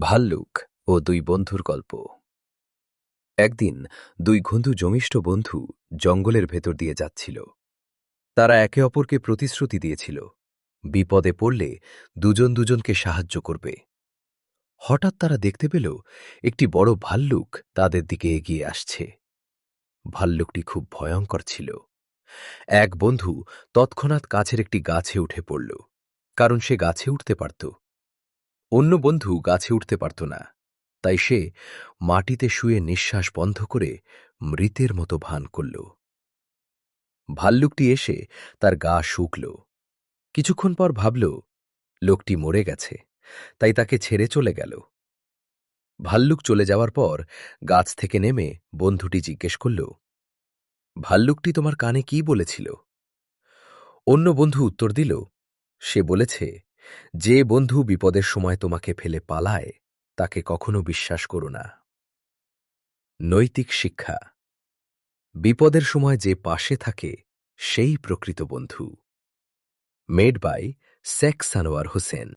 ভাল্লুক ও দুই বন্ধুর গল্প। একদিন দুই ঘনিষ্ঠ বন্ধু জঙ্গলের ভেতর দিয়ে যাচ্ছিল। তারা একে অপরকে প্রতিশ্রুতি দিয়েছিল বিপদে পড়লে দুজন দুজনকে সাহায্য করবে। হঠাৎ তারা দেখতে পেল একটি বড় ভাল্লুক তাদের দিকে এগিয়ে আসছে। ভাল্লুকটি খুব ভয়ঙ্কর ছিল। এক বন্ধু তৎক্ষণাৎ কাছের একটি গাছে উঠে পড়ল, কারণ সে গাছে উঠতে পারত। অন্য বন্ধু গাছে উঠতে পারত না, তাই সে মাটিতে শুয়ে নিঃশ্বাস বন্ধ করে মৃতের মতো ভান করল। ভাল্লুকটি এসে তার গা শুকল। কিছুক্ষণ পর ভাবল লোকটি মরে গেছে, তাই তাকে ছেড়ে চলে গেল। ভাল্লুক চলে যাওয়ার পর গাছ থেকে নেমে বন্ধুটি জিজ্ঞেস করল, ভাল্লুকটি তোমার কানে কি বলেছিল? অন্য বন্ধু উত্তর দিল, সে বলেছে, যে বন্ধু বিপদের সময় তোমাকে ফেলে পালায় তাকে কখনো বিশ্বাস করো না। নৈতিক শিক্ষা: বিপদের সময় যে পাশে থাকে সেই প্রকৃত বন্ধু। Made by Sheikh Sanowar Hossain.